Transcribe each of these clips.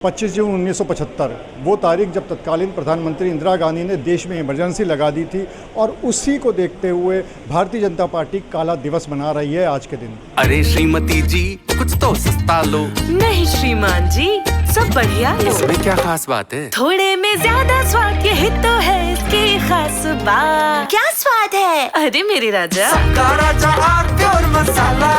25 जून 1975 वो तारीख जब तत्कालीन प्रधानमंत्री इंदिरा गांधी ने देश में इमरजेंसी लगा दी थी और उसी को देखते हुए भारतीय जनता पार्टी काला दिवस मना रही है आज के दिन। अरे श्रीमती जी कुछ तो सस्ता लो। नहीं श्रीमान जी सब बढ़िया लो। इसमें क्या खास बात है? थोड़े में ज्यादा स्वाद यही तो है इसकी खास बात। क्या स्वाद है? अरे मेरे राजा राजा प्योर मसाला।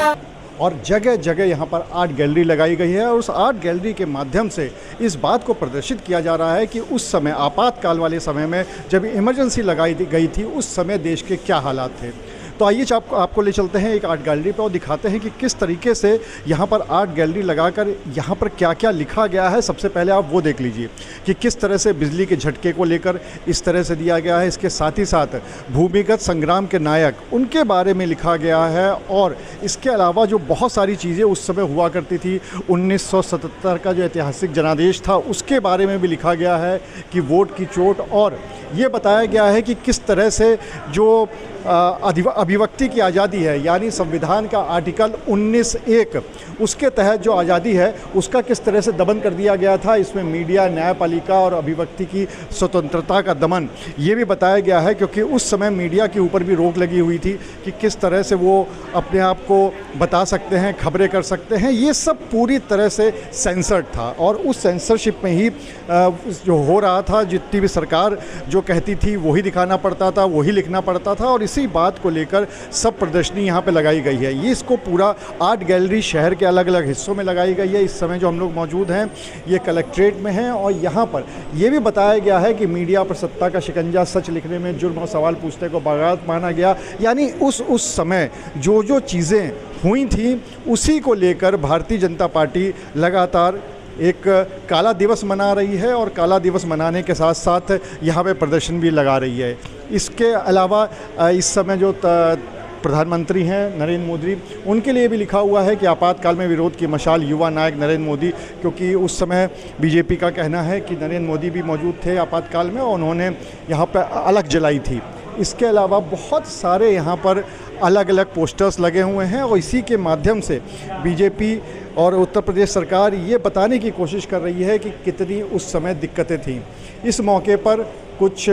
और जगह जगह यहाँ पर आर्ट गैलरी लगाई गई है और उस आर्ट गैलरी के माध्यम से इस बात को प्रदर्शित किया जा रहा है कि उस समय आपातकाल वाले समय में जब इमरजेंसी लगाई गई थी उस समय देश के क्या हालात थे। तो आइए आपको ले चलते हैं एक आर्ट गैलरी पर और दिखाते हैं कि किस तरीके से यहाँ पर आर्ट गैलरी लगाकर यहाँ पर क्या क्या लिखा गया है। सबसे पहले आप वो देख लीजिए कि किस तरह से बिजली के झटके को लेकर इस तरह से दिया गया है। इसके साथ ही साथ भूमिगत संग्राम के नायक उनके बारे में लिखा गया है और इसके अलावा जो बहुत सारी चीज़ें उस समय हुआ करती थी 1977 का जो ऐतिहासिक जनादेश था उसके बारे में भी लिखा गया है कि वोट की चोट। और ये बताया गया है कि किस तरह से जो अभिव्यक्ति की आज़ादी है यानी संविधान का आर्टिकल 19(1) उसके तहत जो आज़ादी है उसका किस तरह से दमन कर दिया गया था। इसमें मीडिया, न्यायपालिका और अभिव्यक्ति की स्वतंत्रता का दमन ये भी बताया गया है, क्योंकि उस समय मीडिया के ऊपर भी रोक लगी हुई थी कि किस तरह से वो अपने आप को बता सकते हैं, खबरें कर सकते हैं। ये सब पूरी तरह से सेंसर्ड था और उस सेंसरशिप में ही जो हो रहा था, जितनी भी सरकार जो कहती थी वही दिखाना पड़ता था, वही लिखना पड़ता था। और इसी बात को लेकर सब प्रदर्शनी यहाँ पे लगाई गई है। ये इसको पूरा आर्ट गैलरी शहर के अलग अलग हिस्सों में लगाई गई है। इस समय जो हम लोग मौजूद हैं ये कलेक्ट्रेट में हैं और यहाँ पर ये भी बताया गया है कि मीडिया पर सत्ता का शिकंजा, सच लिखने में जुर्म और सवाल पूछने को बगावत माना गया। यानी उस समय जो चीज़ें हुई थी उसी को लेकर भारतीय जनता पार्टी लगातार एक काला दिवस मना रही है और काला दिवस मनाने के साथ साथ यहाँ पे प्रदर्शन भी लगा रही है। इसके अलावा इस समय जो प्रधानमंत्री हैं नरेंद्र मोदी, उनके लिए भी लिखा हुआ है कि आपातकाल में विरोध की मशाल युवा नायक नरेंद्र मोदी, क्योंकि उस समय बीजेपी का कहना है कि नरेंद्र मोदी भी मौजूद थे आपातकाल में और उन्होंने यहाँ पर अलग जलाई थी। इसके अलावा बहुत सारे यहाँ पर अलग अलग पोस्टर्स लगे हुए हैं और इसी के माध्यम से बीजेपी और उत्तर प्रदेश सरकार ये बताने की कोशिश कर रही है कि कितनी उस समय दिक्कतें थीं। इस मौके पर कुछ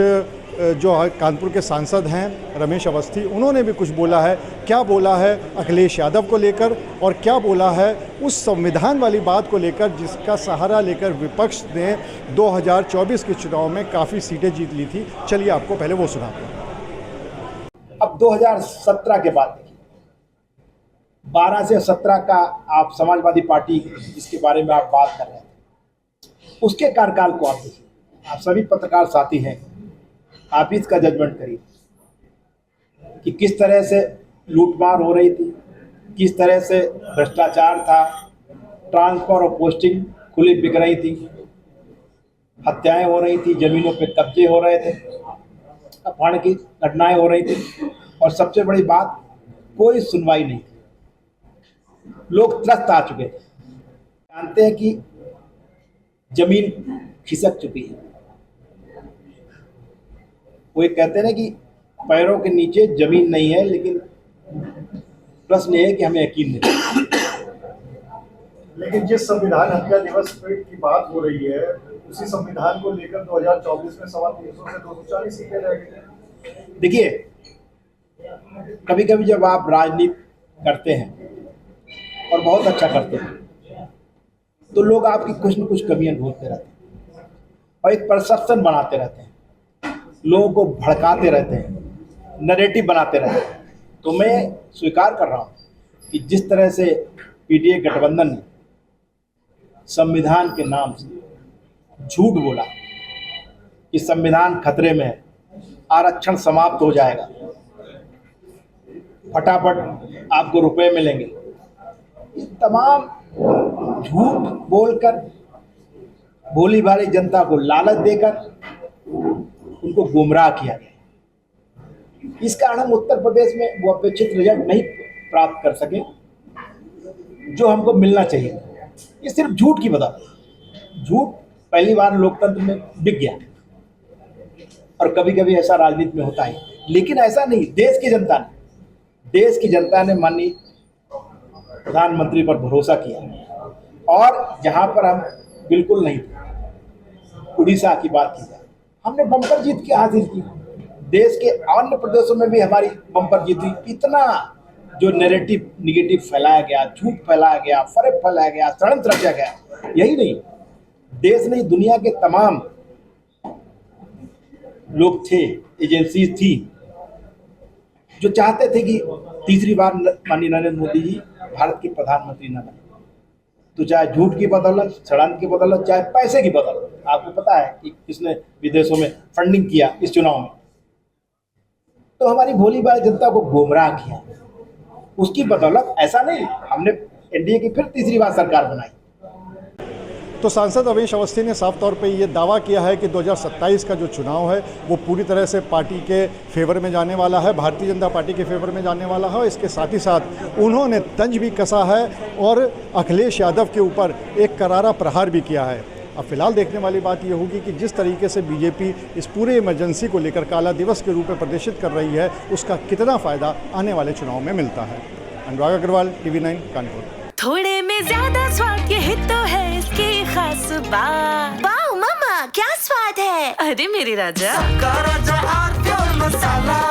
जो कानपुर के सांसद हैं रमेश अवस्थी, उन्होंने भी कुछ बोला है। क्या बोला है अखिलेश यादव को लेकर और क्या बोला है उस संविधान वाली बात को लेकर जिसका सहारा लेकर विपक्ष ने 2024 के चुनाव में काफ़ी सीटें जीत ली थी। चलिए आपको पहले वो सुनाते हैं। अब 2017 के बाद 12 से 17 का आप समाजवादी पार्टी जिसके बारे में आप बात कर रहे हैं उसके कार्यकाल को आप देखिए। आप सभी पत्रकार साथी हैं, आप इसका जजमेंट करिए कि किस तरह से लूटमार हो रही थी, किस तरह से भ्रष्टाचार था, ट्रांसफर और पोस्टिंग खुली बिक रही थी, हत्याएं हो रही थी, जमीनों पे कब्जे हो रहे थे, अपहरण की घटनाएं हो रही थी और सबसे बड़ी बात कोई सुनवाई नहीं थी। लोग त्रस्त आ चुके थे। जानते हैं कि जमीन खिसक चुकी है। वो ये कहते हैं ना कि पैरों के नीचे जमीन नहीं है, लेकिन प्रश्न ये है कि हमें यकीन नहीं। लेकिन जिस संविधान हत्या दिवस की बात हो रही है उसी संविधान को लेकर 2024 में 300 से 240 सीटें रह गई। देखिए, कभी कभी जब आप राजनीति करते हैं और बहुत अच्छा करते हैं तो लोग आपकी कुछ न कुछ कमियां ढूंढते रहते हैं और एक परसेप्शन बनाते रहते हैं, लोगों को भड़काते रहते हैं, नैरेटिव बनाते रहते हैं। तो मैं स्वीकार कर रहा हूं कि जिस तरह से पीडीए गठबंधन ने संविधान के नाम से झूठ बोला कि संविधान खतरे में है, आरक्षण समाप्त हो जाएगा, फटाफट आपको रुपए मिलेंगे, ये तमाम झूठ बोलकर भोली भाली जनता को लालच देकर उनको गुमराह किया गया। इस कारण हम उत्तर प्रदेश में वो अपेक्षित रिजल्ट नहीं प्राप्त कर सके जो हमको मिलना चाहिए। ये सिर्फ झूठ की बदौलत, झूठ पहली बार लोकतंत्र में बिक गया और कभी कभी ऐसा राजनीति में होता है, लेकिन ऐसा नहीं। देश की जनता ने माननीय प्रधानमंत्री पर भरोसा किया और जहां पर हम बिल्कुल नहीं थे। उड़ीसा की बात की जाए, हमने बम्पर जीत के हासिल की। देश के अन्य प्रदेशों में भी हमारी बम्पर जीत हुई। इतना जो नैरेटिव निगेटिव फैलाया गया, झूठ फैलाया गया, फर्क फैलाया गया, षड्यंत्र रचा गया, यही नहीं, देश नहीं दुनिया के तमाम लोग थे, एजेंसी थी जो चाहते थे कि तीसरी बार माननीय नरेंद्र मोदी जी भारत के प्रधानमंत्री न बने। तो चाहे झूठ की बदौलत, षड्यंत्र की बदौलत, चाहे पैसे की बदौलत, आपको पता है कि किसने विदेशों में फंडिंग किया इस चुनाव में, तो हमारी भोली भाली जनता को गुमराह किया। उसकी बदौलत ऐसा नहीं, हमने एनडीए की फिर तीसरी बार सरकार बनाई। तो सांसद अवनीश अवस्थी ने साफ तौर पे ये दावा किया है कि 2027 का जो चुनाव है वो पूरी तरह से पार्टी के फेवर में जाने वाला है, भारतीय जनता पार्टी के फेवर में जाने वाला है। इसके साथ ही साथ उन्होंने तंज भी कसा है और अखिलेश यादव के ऊपर एक करारा प्रहार भी किया है। अब फिलहाल देखने वाली बात ये होगी कि जिस तरीके से बीजेपी इस पूरे इमरजेंसी को लेकर काला दिवस के रूप में प्रदर्शित कर रही है, उसका कितना फ़ायदा आने वाले चुनाव में मिलता है। अनुराग अग्रवाल, TV9 कानपुर। थोड़े में ज्यादा स्वाद, यही तो है इसकी खास बात। वाओ मम्मा, क्या स्वाद है। अरे मेरे राजा, सबका राजा आरती और मसाला।